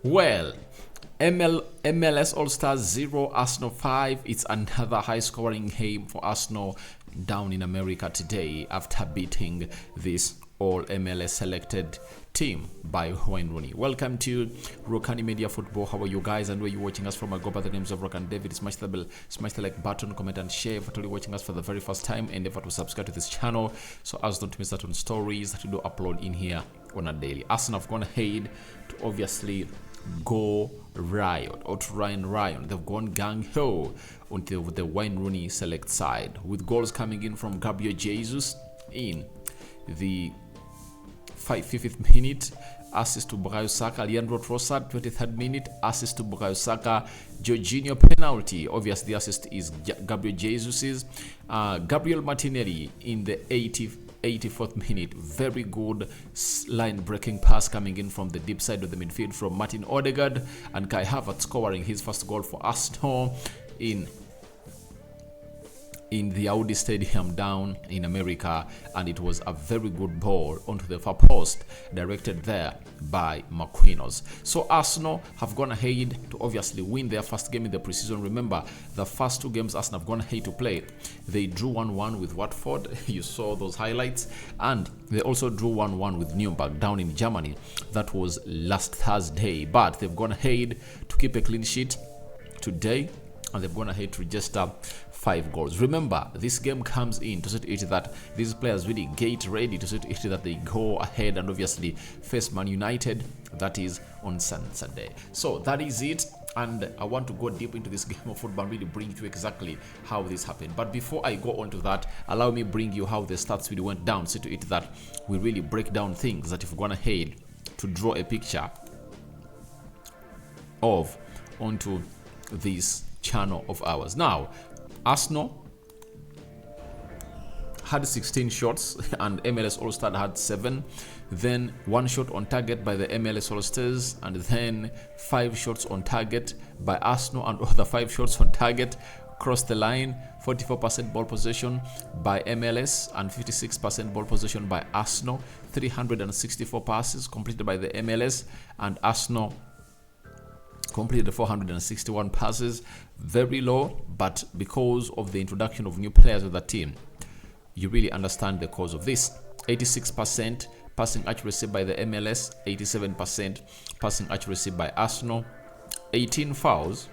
Well, MLS All-Stars 0, Arsenal 5. It's another high-scoring game for Arsenal down in America today after beating this All-MLS selected team by Wayne Rooney. Welcome to Rokani Media Football. How are you guys? And where you watching us from? I go by the names of Rokani David. Smash the bell, smash the like button, comment and share. If you're watching us for the very first time, endeavor to subscribe to this channel so as don't miss out on stories that we do upload in here on a daily. Arsenal have gone ahead to obviously go riot or to Ryan Ryan. They've gone gang-ho until the Wayne Rooney select side, with goals coming in from Gabriel Jesus in the 50th minute, assist to Bukayo Saka. Leandro Trossard, 23rd minute, assist to Bukayo Saka. Jorginho penalty, obviously the assist is Gabriel Jesus's. Gabriel Martinelli in the 84th minute, very good line breaking pass coming in from the deep side of the midfield from Martin Odegaard, and Kai Havertz scoring his first goal for Arsenal in the Audi Stadium down in America, and it was a very good ball onto the far post directed there by Marquinhos. So Arsenal have gone ahead to obviously win their first game in the preseason. Remember, the first two games Arsenal have gone ahead to play, they drew 1-1 with Watford. You saw those highlights, and they also drew 1-1 with Nuremberg down in Germany. That was last Thursday, but they've gone ahead to keep a clean sheet today, and they've gone ahead to register 5 goals. Remember, this game comes in to set it that these players really get ready to set it that they go ahead and obviously face Man United. That is on Sunday. So that is it, and I want to go deep into this game of football and really bring you exactly how this happened. But before I go on to that, allow me bring you how the stats really went down, so to it that we really break down things that if we've gone ahead to draw a picture of onto this channel of ours. Now, Arsenal had 16 shots and MLS All-Star had 7. Then 1 shot on target by the MLS All-Stars, and then 5 shots on target by Arsenal, and other 5 shots on target crossed the line. 44% ball possession by MLS and 56% ball possession by Arsenal. 364 passes completed by the MLS, and Arsenal completed 461 passes. Very low, but because of the introduction of new players with the team, you really understand the cause of this. 86% passing accuracy by the MLS, 87% passing accuracy by Arsenal. 18 fouls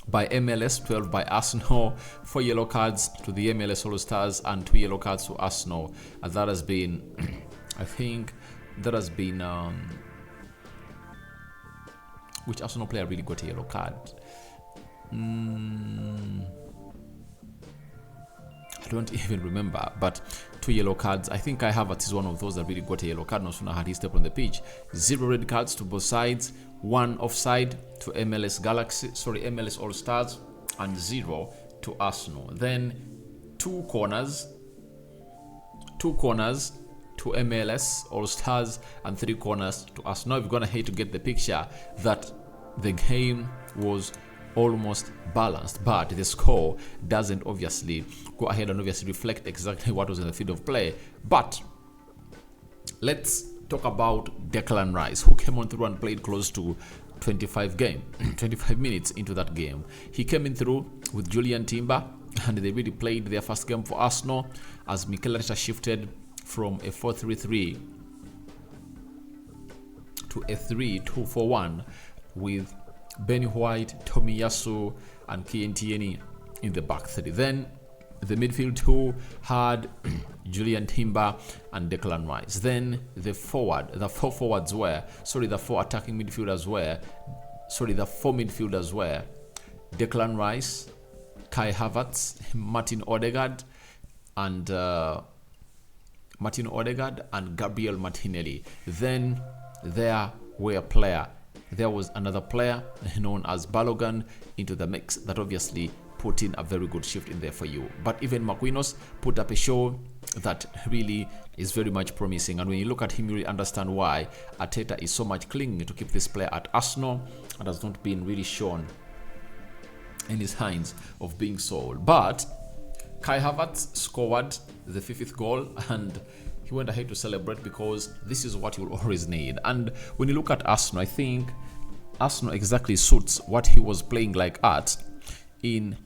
by MLS, 12 by Arsenal. 4 yellow cards to the MLS All-Stars and 2 yellow cards to Arsenal. And that has been I think that has been which Arsenal player really got a yellow card? I don't even remember, but 2 yellow cards. I think Kai Havertz is one of those that really got a yellow card no sooner had he stepped on the pitch. 0 red cards to both sides, 1 offside to MLS All-Stars, and 0 to Arsenal. Then 2 corners to MLS All-Stars and 3 corners to us. Now we're gonna hate to get the picture that the game was almost balanced, but the score doesn't obviously go ahead and obviously reflect exactly what was in the field of play. But let's talk about Declan Rice, who came on through and played close to 25 minutes into that game. He came in through with Julian Timber, and they really played their first game for Arsenal as Mikel Arteta shifted from a 4-3-3 to a 3-2-4-1 with Benny White, Tomiyasu, and Kientieni in the back three. Then the midfield 2 had Julian Timber and Declan Rice. Then the 4 attacking midfielders were the 4 midfielders were Declan Rice, Kai Havertz, Martin Odegaard, and Gabriel Martinelli. Then there was another player known as Balogun into the mix that obviously put in a very good shift in there for you. But even Marquinhos put up a show that really is very much promising, and when you look at him, you really understand why Arteta is so much clinging to keep this player at Arsenal and has not been really shown any signs of being sold. But Kai Havertz scored the 5th goal, and he went ahead to celebrate because this is what you will always need. And when you look at Arsenal, I think Arsenal exactly suits what he was playing like at in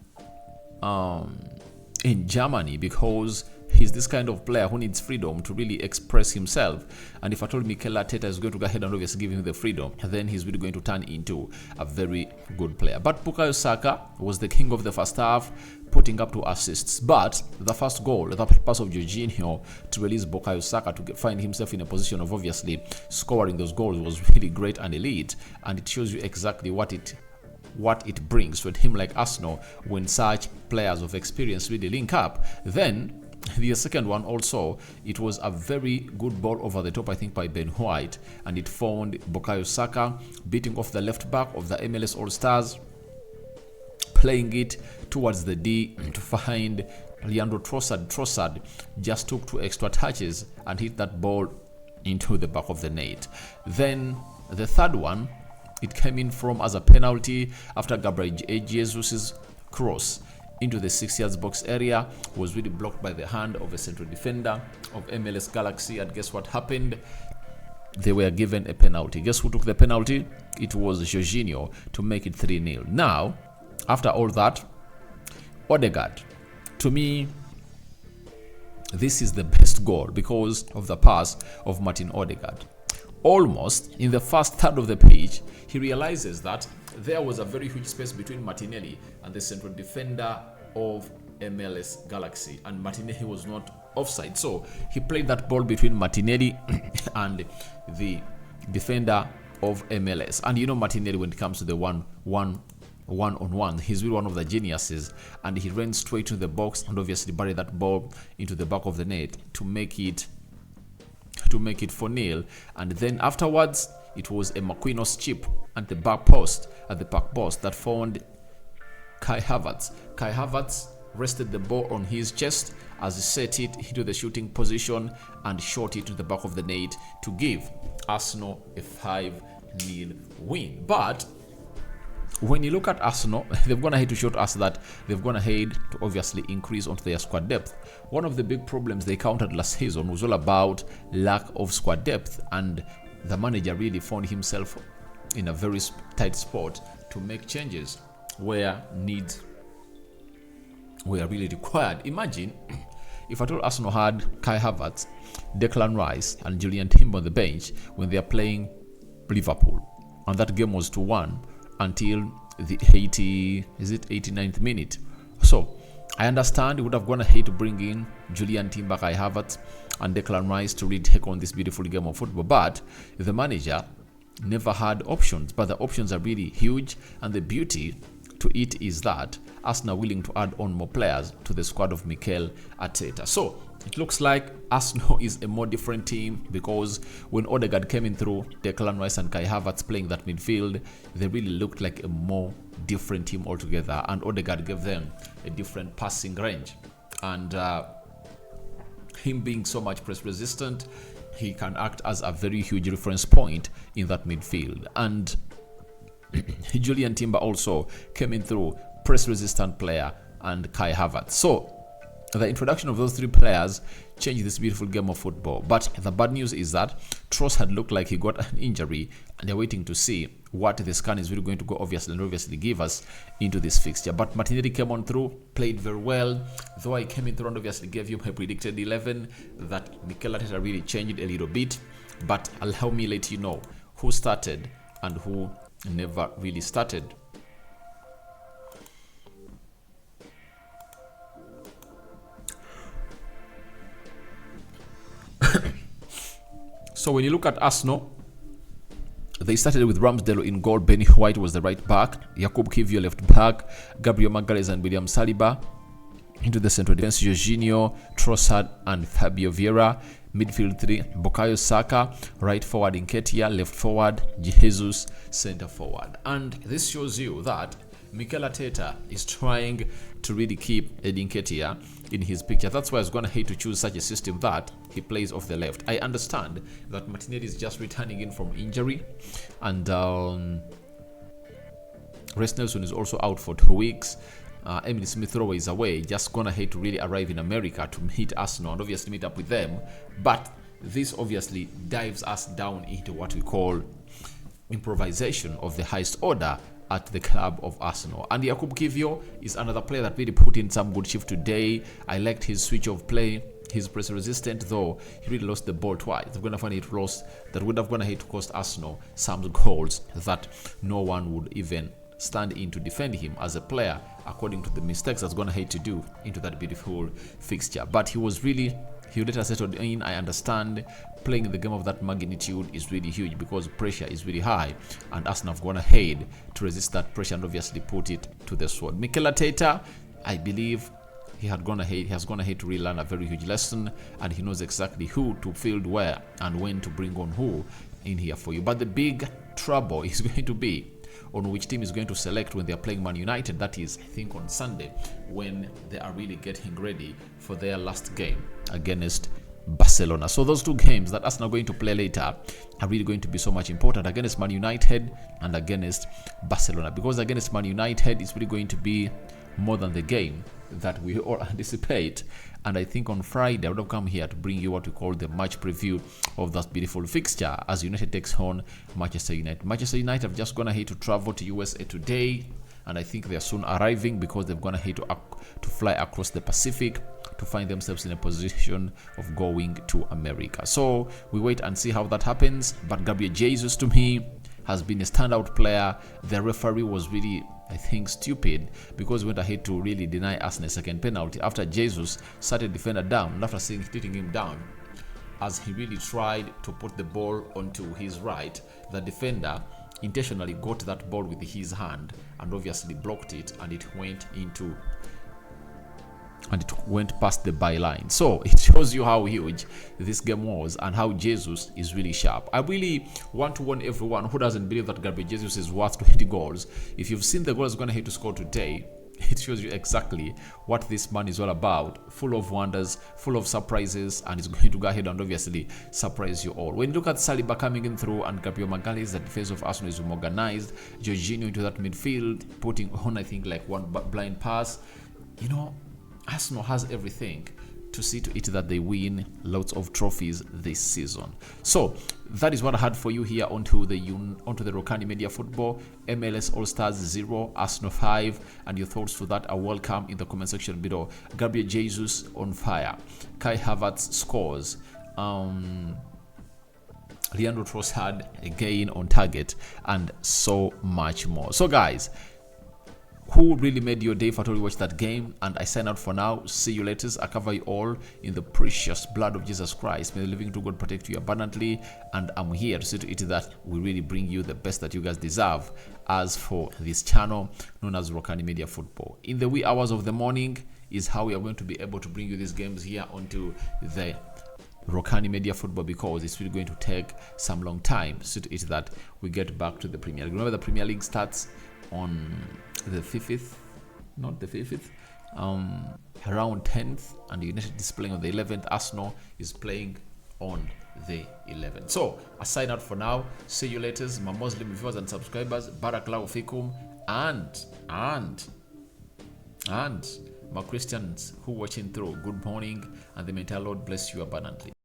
Germany, because he's this kind of player who needs freedom to really express himself. And if I told Mikel Arteta is going to go ahead and obviously give him the freedom, then he's really going to turn into a very good player. But Bukayo Saka was the king of the first half, putting up 2 assists. But the first goal, the pass of Jorginho to release Bukayo Saka to find himself in a position of obviously scoring those goals, was really great and elite. And it shows you exactly what it brings to a team like Arsenal when such players of experience really link up. Then the second one also, it was a very good ball over the top, I think, by Ben White, and it found Bukayo Saka beating off the left back of the MLS All-Stars, playing it towards the D to find Leandro Trossard. Trossard just took 2 extra touches and hit that ball into the back of the net. Then the third one, it came in from as a penalty after Gabriel Jesus' cross into the 6 yards box area was really blocked by the hand of a central defender of MLS Galaxy. And guess what happened? They were given a penalty. Guess who took the penalty? It was Jorginho to make it 3-0. Now, after all that, Odegaard, to me, this is the best goal because of the pass of Martin Odegaard. Almost in the first third of the pitch, he realizes that there was a very huge space between Martinelli and the central defender of MLS Galaxy, and Martinelli was not offside. So he played that ball between Martinelli and the defender of MLS. And you know Martinelli, when it comes to the one-on-one, he's really one of the geniuses, and he ran straight to the box and obviously buried that ball into the back of the net to make it 4-0. And then afterwards, it was a Marquinhos chip at the back post that found Kai Havertz. Kai Havertz rested the ball on his chest as he set it into the shooting position and shot it to the back of the net to give Arsenal a 5-0 win. But when you look at Arsenal, they've gone ahead to show us that they've gone ahead to obviously increase onto their squad depth. One of the big problems they countered last season was all about lack of squad depth, and the manager really found himself in a very tight spot to make changes where needs were really required. Imagine if at all Arsenal had Kai Havertz, Declan Rice and Julian Timber on the bench when they are playing Liverpool, and that game was 2-1 until the 89th minute. So I understand he would have gone ahead to bring in Julian Timber, Kai Havertz and Declan Rice to really take on this beautiful game of football, but the manager never had options. But the options are really huge, and the beauty to it is that Arsenal are willing to add on more players to the squad of Mikel Arteta. So it looks like Arsenal is a more different team, because when Odegaard came in through Declan Rice and Kai Havertz playing that midfield, they really looked like a more different team altogether, and Odegaard gave them a different passing range. And him being so much press resistant, he can act as a very huge reference point in that midfield. And Julian Timber also came in through press resistant player and Kai Havertz. So the introduction of those 3 players changed this beautiful game of football. But the bad news is that Tross had looked like he got an injury, and they're waiting to see what the scan is really going to go obviously give us into this fixture. But Martinelli came on through, played very well, though I came in through and obviously gave you my predicted 11 that Mikel Arteta really changed a little bit. But allow me let you know who started and who never really started. So when you look at Arsenal, they started with Ramsdale in goal, Benny White was the right back, Jakub Kivior left back, Gabriel Magalhaes and William Saliba into the central defense, Jorginho, Trossard and Fabio Vieira. Midfield 3, Bukayo Saka, right forward Nketiah, left forward Jesus, center forward. And this shows you that Mikel Arteta is trying to really keep Nketiah in his picture. That's why he's going to hate to choose such a system that he plays off the left. I understand that Martinelli is just returning in from injury, and Reece Nelson is also out for 2 weeks. Emily Smith-Rowe is away, just gonna hate to really arrive in America to meet Arsenal and obviously meet up with them. But this obviously dives us down into what we call improvisation of the highest order at the club of Arsenal. And Jakub Kivio is another player that really put in some good shift today. I liked his switch of play. He's press resistant, though he really lost the ball twice. That would have gone ahead to cost Arsenal some goals that no one would even stand in to defend him as a player, according to the mistakes that's going to hate to do into that beautiful fixture. But he later settled in. I understand playing the game of that magnitude is really huge because pressure is really high, and Arsenal have gone ahead to resist that pressure and obviously put it to the sword. Mikel Arteta, I believe he has gone ahead to relearn a very huge lesson, and he knows exactly who to field where and when to bring on who in here for you. But the big trouble is going to be on which team is going to select when they are playing Man United. That is, I think, on Sunday, when they are really getting ready for their last game against Barcelona. So those two games that Arsenal are going to play later are really going to be so much important, against Man United and against Barcelona, because against Man United it's really going to be more than the game that we all anticipate. And I think on Friday I would have come here to bring you what we call the match preview of that beautiful fixture as United takes on Manchester United. Manchester United have just gone ahead to travel to USA today, and I think they are soon arriving because they've gone ahead to fly across the Pacific to find themselves in a position of going to America. So we wait and see how that happens. But Gabriel Jesus, to me, has been a standout player. The referee was really, I think, stupid because he went ahead to really deny Arsenal a second penalty after Jesus sat a defender down, and after hitting him down, as he really tried to put the ball onto his right, the defender intentionally got that ball with his hand and obviously blocked it, and it went past the byline. So it shows you how huge this game was and how Jesus is really sharp. I really want to warn everyone who doesn't believe that Gabriel Jesus is worth 20 goals. If you've seen the goals going ahead to score today, it shows you exactly what this man is all about. Full of wonders, full of surprises, and he's going to go ahead and obviously surprise you all. When you look at Saliba coming in through and Gabriel Magalhaes, the defense of Arsenal is organized. Jorginho into that midfield, putting on, I think, like one blind pass. Arsenal has everything to see to it that they win lots of trophies this season. So that is what I had for you here onto the Rokani Media Football. MLS All-Stars 0, Arsenal 5, and your thoughts to that are welcome in the comment section below. Gabriel Jesus on fire. Kai Havertz scores. Leandro Trossard again on target, and so much more. So guys, who really made your day if at all you watched that game? And I sign out for now. See you later. I cover you all in the precious blood of Jesus Christ. May the living to God protect you abundantly. And I'm here to see to it that we really bring you the best that you guys deserve as for this channel known as Rokani Media Football. In the wee hours of the morning is how we are going to be able to bring you these games here onto the Rokani Media Football, because it's really going to take some long time to see to it that we get back to the Premier League. Remember, the Premier League starts on the 5th, not the 5th, around 10th, and United is playing on the 11th. Arsenal is playing on the 11th. So I sign out for now. See you later, my Muslim viewers and subscribers. Barakallahu fikum, and my Christians who watching through, good morning, and the may the Lord bless you abundantly.